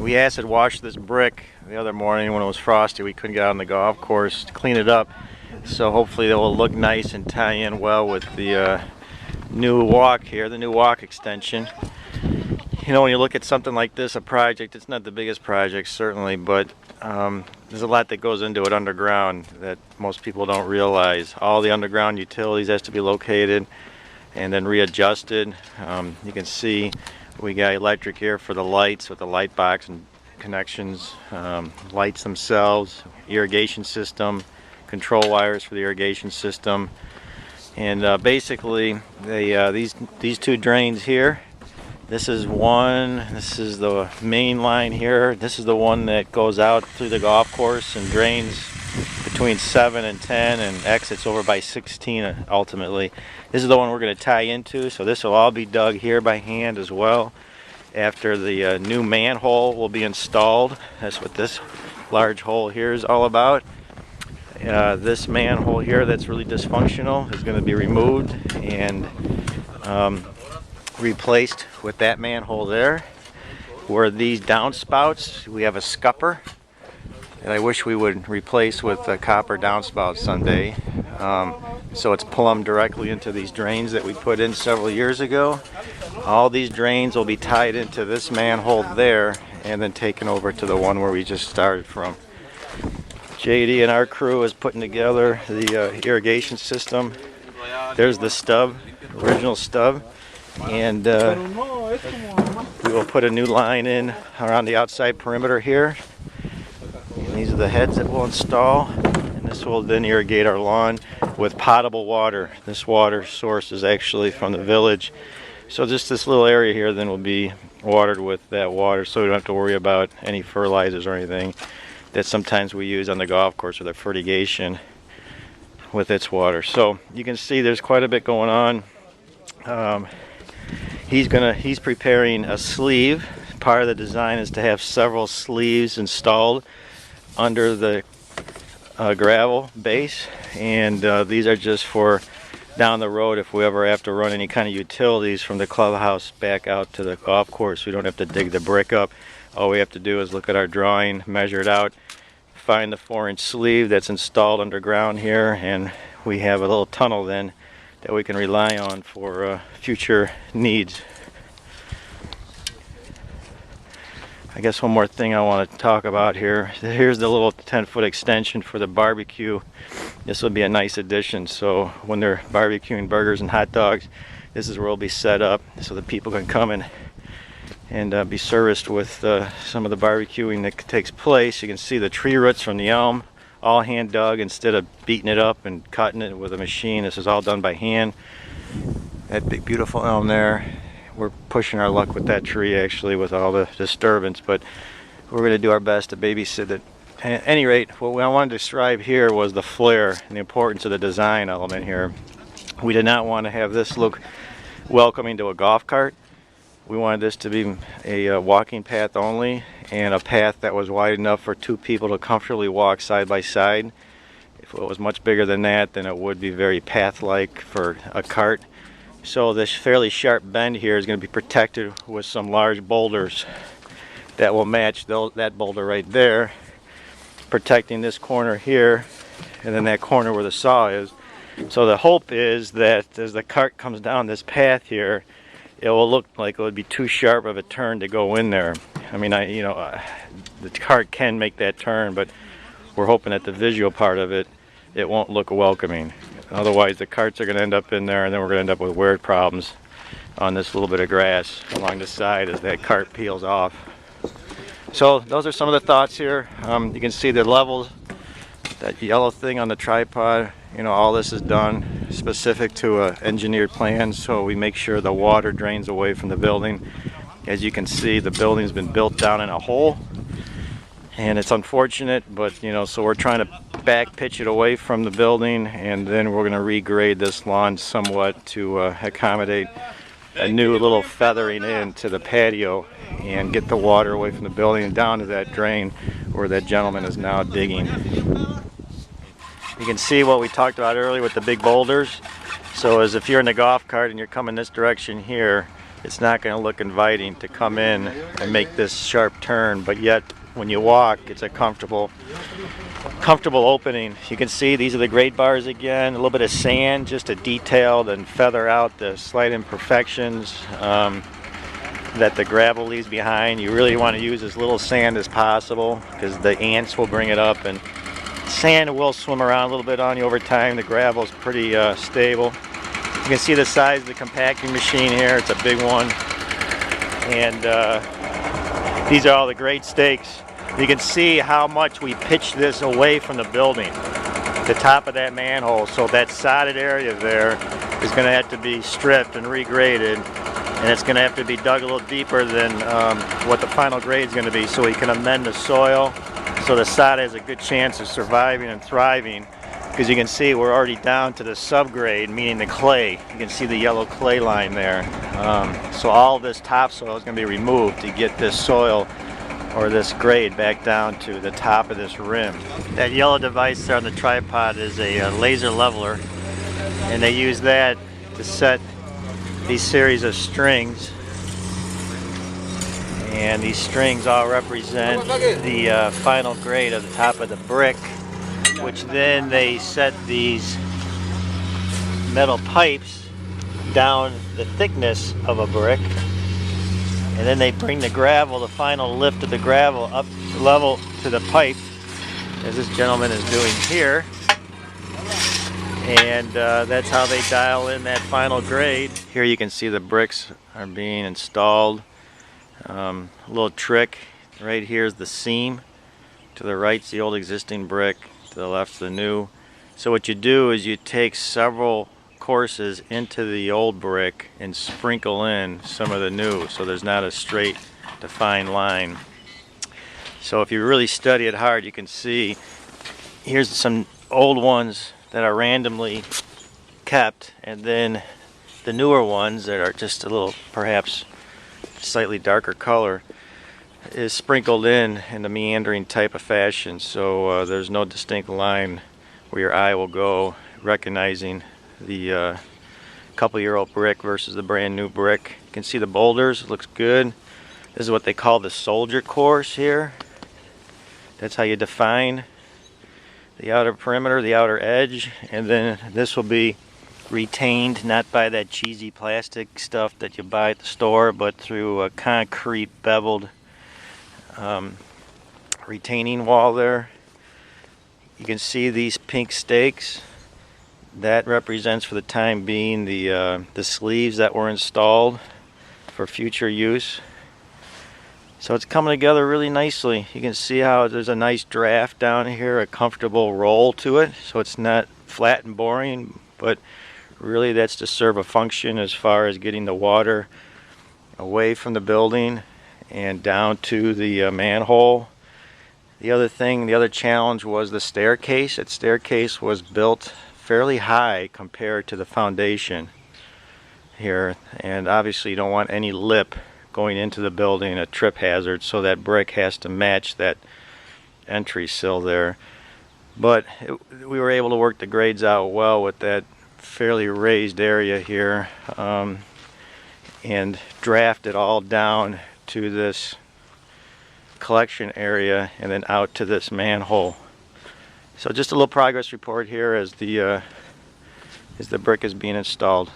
we acid washed this brick the other morning when it was frosty. We couldn't get out on the golf course to clean it up, so hopefully it will look nice and tie in well with the new walk here, the new walk extension. You know, when you look at something like this, a project, it's not the biggest project certainly, but there's a lot that goes into it underground that most people don't realize. All the underground utilities has to be located and then readjusted. You can see we got electric here for the lights with the light box and connections, lights themselves, irrigation system, control wires for the irrigation system, and basically these two drains here. This is one, this is the main line here. This is the one that goes out through the golf course and drains between 7 and 10 and exits over by 16 ultimately. This is the one we're going to tie into, so this will all be dug here by hand as well after the new manhole will be installed. That's what this large hole here is all about. This manhole here that's really dysfunctional is going to be removed and replaced with that manhole there. Where these downspouts, we have a scupper that I wish we would replace with a copper downspout someday. So it's plumbed directly into these drains that we put in several years ago. All these drains will be tied into this manhole there and then taken over to the one where we just started from. JD and our crew is putting together the irrigation system. There's the stub, original stub. And we will put a new line in around the outside perimeter here. And these are the heads that we'll install, and this will then irrigate our lawn with potable water. This water source is actually from the village, so just this little area here then will be watered with that water, so we don't have to worry about any fertilizers or anything that sometimes we use on the golf course with our fertigation with its water. So you can see there's quite a bit going on. He's preparing a sleeve. Part of the design is to have several sleeves installed under the gravel base, and these are just for down the road if we ever have to run any kind of utilities from the clubhouse back out to the golf course. We don't have to dig the brick up. All we have to do is look at our drawing, measure it out, find the 4-inch sleeve that's installed underground here, and we have a little tunnel then that we can rely on for future needs. I guess one more thing I want to talk about here. Here's the little 10-foot extension for the barbecue. This will be a nice addition, so when they're barbecuing burgers and hot dogs, this is where it'll be set up so that people can come and be serviced with some of the barbecuing that takes place. You can see the tree roots from the elm, all hand dug instead of beating it up and cutting it with a machine. This is all done by hand. That big beautiful elm there, we're pushing our luck with that tree actually with all the disturbance, but we're going to do our best to babysit it. At any rate, what I wanted to describe here was the flare and the importance of the design element here. We did not want to have this look welcoming to a golf cart. We wanted this to be a walking path only, and a path that was wide enough for two people to comfortably walk side by side. If it was much bigger than that, then it would be very path-like for a cart. So this fairly sharp bend here is going to be protected with some large boulders that will match that boulder right there, protecting this corner here and then that corner where the saw is. So the hope is that as the cart comes down this path here, it will look like it would be too sharp of a turn to go in there. I mean, the cart can make that turn, but we're hoping that the visual part of it won't look welcoming. Otherwise, the carts are going to end up in there, and then we're going to end up with weird problems on this little bit of grass along the side as that cart peels off. So those are some of the thoughts here. You can see the levels, that yellow thing on the tripod. You know, all this is done specific to an engineered plan, so we make sure the water drains away from the building. As you can see, the building's been built down in a hole, and it's unfortunate, but you know, so we're trying to back pitch it away from the building, and then we're going to regrade this lawn somewhat to accommodate a new little feathering in to the patio and get the water away from the building and down to that drain where that gentleman is now digging. You can see what we talked about earlier with the big boulders. So as if you're in the golf cart and you're coming this direction here, it's not going to look inviting to come in and make this sharp turn, but yet when you walk, it's a comfortable opening. You can see these are the grade bars again, a little bit of sand just to detail and feather out the slight imperfections that the gravel leaves behind. You really want to use as little sand as possible because the ants will bring it up, and sand will swim around a little bit on you over time. The gravel is pretty stable. You can see the size of the compacting machine here. It's a big one. And these are all the grade stakes. You can see how much we pitched this away from the building, the top of that manhole. So that sodded area there is going to have to be stripped and regraded, and it's going to have to be dug a little deeper than what the final grade is going to be, so we can amend the soil so the sod has a good chance of surviving and thriving. Because you can see we're already down to the subgrade, meaning the clay. You can see the yellow clay line there. So all this topsoil is going to be removed to get this soil or this grade back down to the top of this rim. That yellow device there on the tripod is a laser leveler, and they use that to set these series of strings. And these strings all represent the final grade of the top of the brick, which then they set these metal pipes down the thickness of a brick, and then they bring the gravel, the final lift of the gravel, up level to the pipe, as this gentleman is doing here, and that's how they dial in that final grade. Here you can see the bricks are being installed. A little trick, right here is the seam. To the right's the old existing brick, to the left's the new. So what you do is you take several courses into the old brick and sprinkle in some of the new, so there's not a straight defined line. So if you really study it hard, you can see here's some old ones that are randomly kept, and then the newer ones that are just a little perhaps slightly darker color is sprinkled in a meandering type of fashion, so there's no distinct line where your eye will go recognizing the couple-year-old brick versus the brand new brick. You can see the boulders, it looks good. This is what they call the soldier course here. That's how you define the outer perimeter, the outer edge, and then this will be retained not by that cheesy plastic stuff that you buy at the store, but through a concrete beveled retaining wall there. You can see these pink stakes. That represents for the time being the sleeves that were installed for future use. So it's coming together really nicely. You can see how there's a nice draft down here, a comfortable roll to it, so it's not flat and boring, but really that's to serve a function as far as getting the water away from the building and down to the manhole. The other challenge was the staircase. That staircase was built fairly high compared to the foundation here, and obviously you don't want any lip going into the building, a trip hazard, so that brick has to match that entry sill there. But we were able to work the grades out well with that fairly raised area here, and draft it all down to this collection area and then out to this manhole. So just a little progress report here as the brick is being installed.